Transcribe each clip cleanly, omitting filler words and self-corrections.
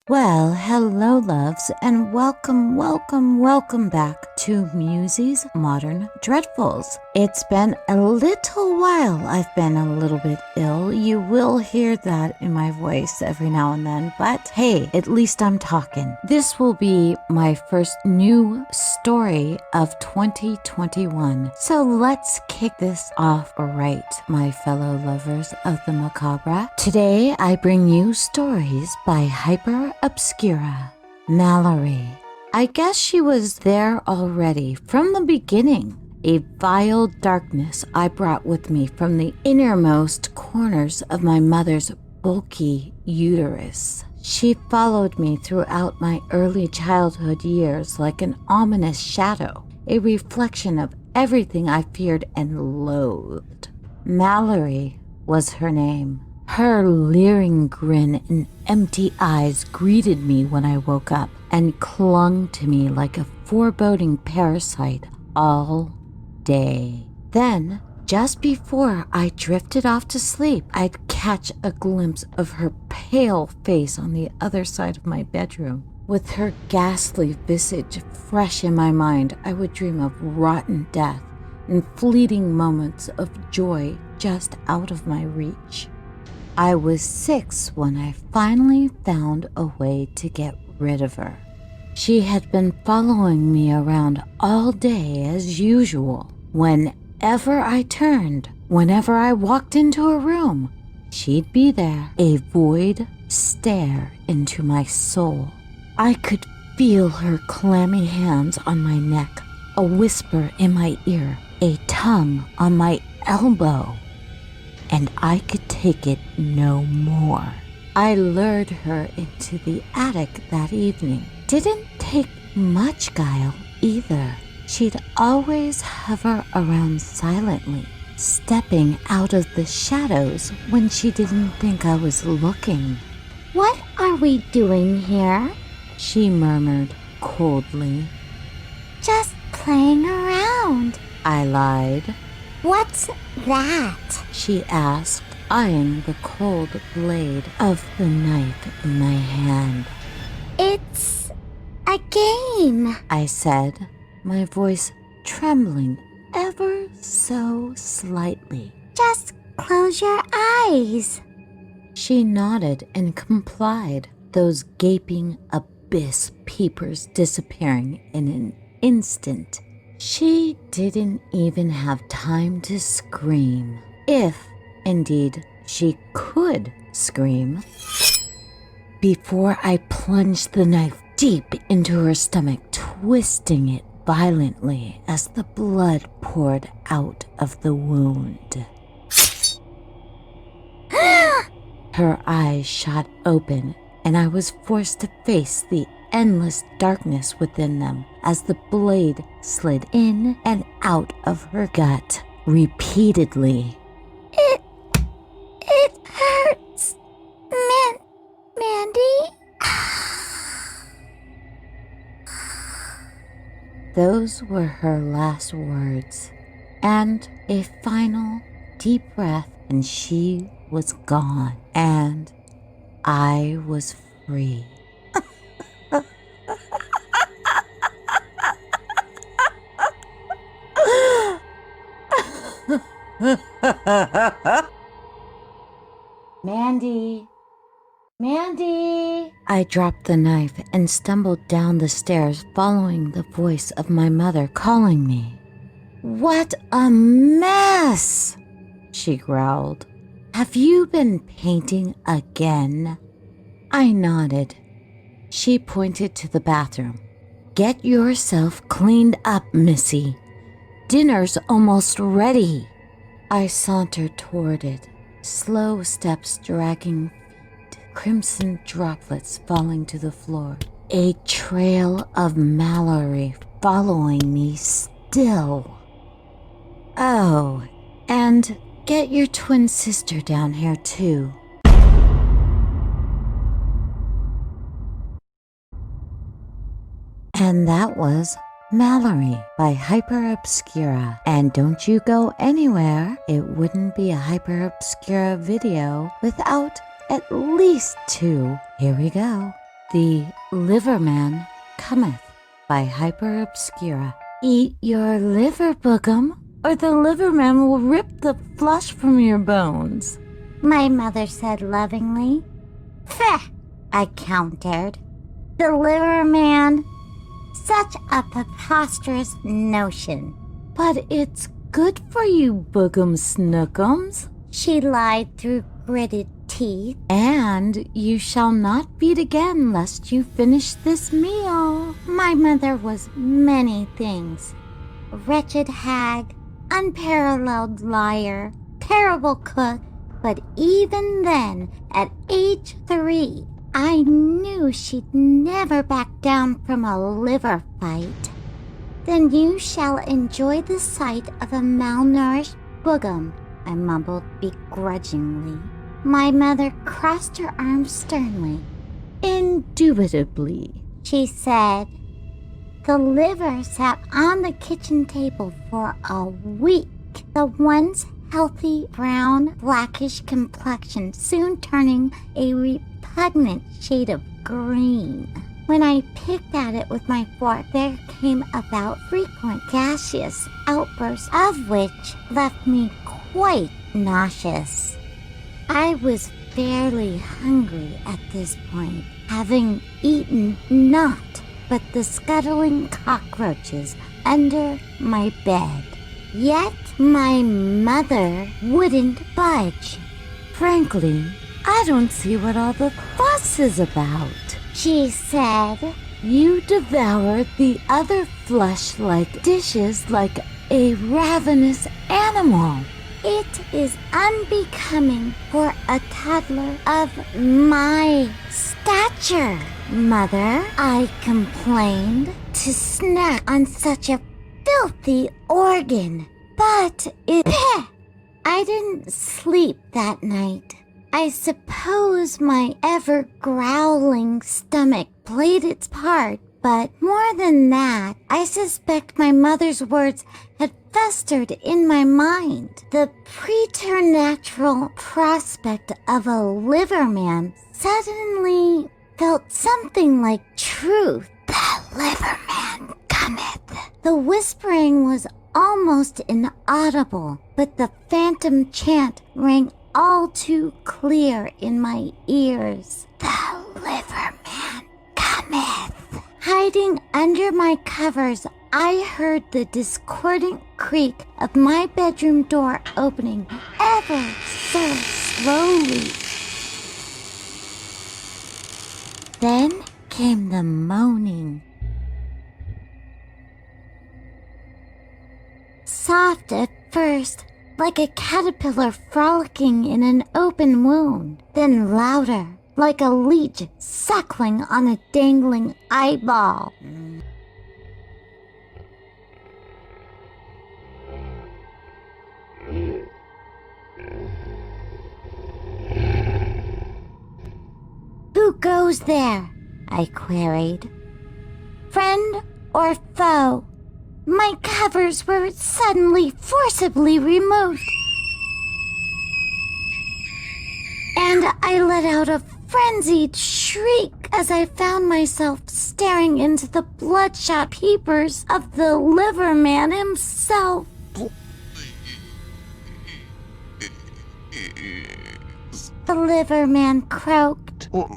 Well, hello loves, and welcome back to Musey's Modern Dreadfuls. It's been a little while I've been a little bit ill. You will hear that in my voice every now and then, but hey, at least I'm talking. This will be my first new story of 2021. So let's kick this off right, my fellow lovers of the macabre. Today I bring you stories by Hyperobscura. Malorie. I guess she was there already from the beginning. A vile darkness I brought with me from the innermost corners of my mother's bulky uterus. She followed me throughout my early childhood years like an ominous shadow, a reflection of everything I feared and loathed. Malorie was her name. Her leering grin and empty eyes greeted me when I woke up and clung to me like a foreboding parasite all day. Then, just before I drifted off to sleep, I'd catch a glimpse of her pale face on the other side of my bedroom. With her ghastly visage fresh in my mind, I would dream of rotten death and fleeting moments of joy just out of my reach. I was 6 when I finally found a way to get rid of her. She had been following me around all day as usual. Whenever I turned, whenever I walked into a room, she'd be there, a void stare into my soul. I could feel her clammy hands on my neck, a whisper in my ear, a tongue on my elbow. And I could take it no more. I lured her into the attic that evening. Didn't take much guile either. She'd always hover around silently, stepping out of the shadows when she didn't think I was looking. "What are we doing here?" she murmured coldly. "Just playing around." I lied. "What's that?" she asked, eyeing the cold blade of the knife in my hand. "It's a game," I said, my voice trembling ever so slightly. "Just close your eyes." She nodded and complied, those gaping abyss peepers disappearing in an instant. She didn't even have time to scream, if, indeed, she could scream, before I plunged the knife deep into her stomach, twisting it violently as the blood poured out of the wound. Her eyes shot open, and I was forced to face the endless darkness within them as the blade slid in and out of her gut repeatedly. It hurts. Mandy? Those were her last words, and a final deep breath, and she was gone, and I was free. Mandy! I dropped the knife and stumbled down the stairs, following the voice of my mother calling me. "What a mess!" she growled. "Have you been painting again?" I nodded. She pointed to the bathroom. "Get yourself cleaned up, Missy. Dinner's almost ready." I sauntered toward it, slow steps dragging feet, crimson droplets falling to the floor. A trail of Malorie following me still. "Oh, and get your twin sister down here too." And that was Malorie by Hyperobscura. And don't you go anywhere. It wouldn't be a Hyperobscura video without at least 2. Here we go. The Liverman Cometh by Hyperobscura. Eat your liver, Boogum, or the liverman will rip the flesh from your bones, my mother said lovingly. Pfeh, I countered. The liver man? Such a preposterous notion. But it's good for you, Boogum Snookums, she lied through gritted teeth. And you shall not beat again lest you finish this meal. My mother was many things. Wretched hag, unparalleled liar, terrible cook, but even then, at age 3, I knew she'd never back down from a liver fight. Then you shall enjoy the sight of a malnourished boogum, I mumbled begrudgingly. My mother crossed her arms sternly. Indubitably, she said. The liver sat on the kitchen table for a week, the once healthy brown blackish complexion soon turning a repugnant shade of green. When I picked at it with my fork, there came about frequent gaseous outbursts, of which left me quite nauseous. I was fairly hungry at this point, having eaten naught but the scuttling cockroaches under my bed. Yet my mother wouldn't budge. Frankly, I don't see what all the fuss is about, she said. You devour the other flesh-like dishes like a ravenous animal. It is unbecoming for a toddler of my stature, Mother, I complained, to snack on such a filthy organ. But I didn't sleep that night. I suppose my ever-growling stomach played its part, but more than that, I suspect my mother's words had festered in my mind. The preternatural prospect of a liverman suddenly felt something like truth. The liverman cometh. The whispering was almost inaudible, but the phantom chant rang all too clear in my ears. The liverman cometh. Hiding under my covers, I heard the discordant creak of my bedroom door opening ever so slowly. Then came the moaning. Soft at first, like a caterpillar frolicking in an open wound, then louder, like a leech suckling on a dangling eyeball. Who goes there? I queried. Friend or foe? My covers were suddenly forcibly removed, and I let out a frenzied shriek as I found myself staring into the bloodshot peepers of the liverman himself. The liverman croaked. Please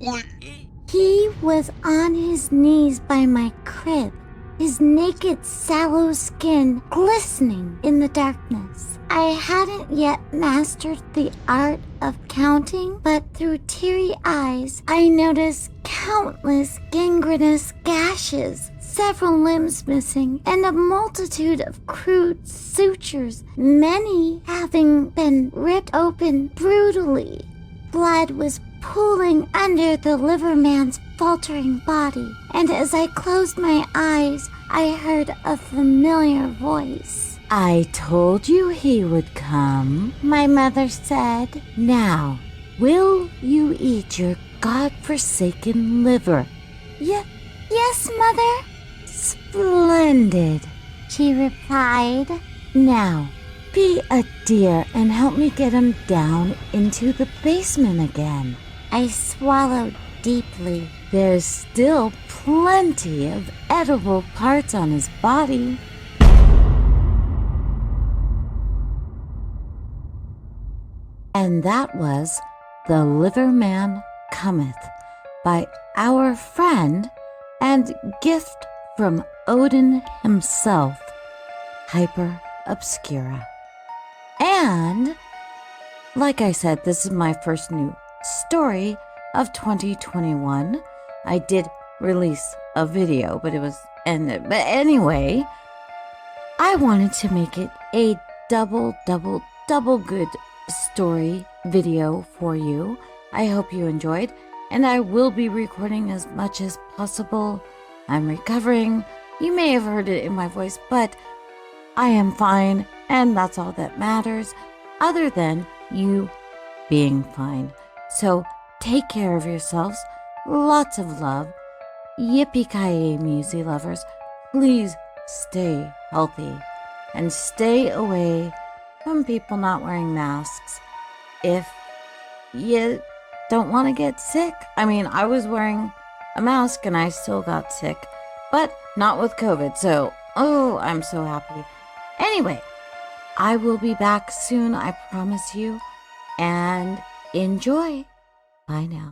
help me. He was on his knees by my crib, his naked sallow skin glistening in the darkness. I hadn't yet mastered the art of counting, but through teary eyes I noticed countless gangrenous gashes, several limbs missing, and a multitude of crude sutures, many having been ripped open brutally. Blood was pooling under the liverman's faltering body, and as I closed my eyes, I heard a familiar voice. I told you he would come, my mother said. Now, will you eat your God-forsaken liver? Yes, Mother. Splendid. She replied, Now, be a dear and help me get him down into the basement again. I swallowed deeply. There's still plenty of edible parts on his body. And that was The Liver Man Cometh by our friend and gift from Odin himself, Hyperobscura. And, like I said, this is my first new story of 2021. I did release a video, but it was ended. But anyway, I wanted to make it a double good story video for you. I hope you enjoyed, and I will be recording as much as possible. I'm recovering. You may have heard it in my voice, but I am fine, and that's all that matters, other than you being fine. So take care of yourselves. Lots of love. Yippee-ki-yay, Musey lovers. Please stay healthy and stay away from people not wearing masks if you don't want to get sick. I mean, I was wearing a mask and I still got sick, but not with COVID. So, I'm so happy. Anyway, I will be back soon, I promise you, and enjoy. Bye now.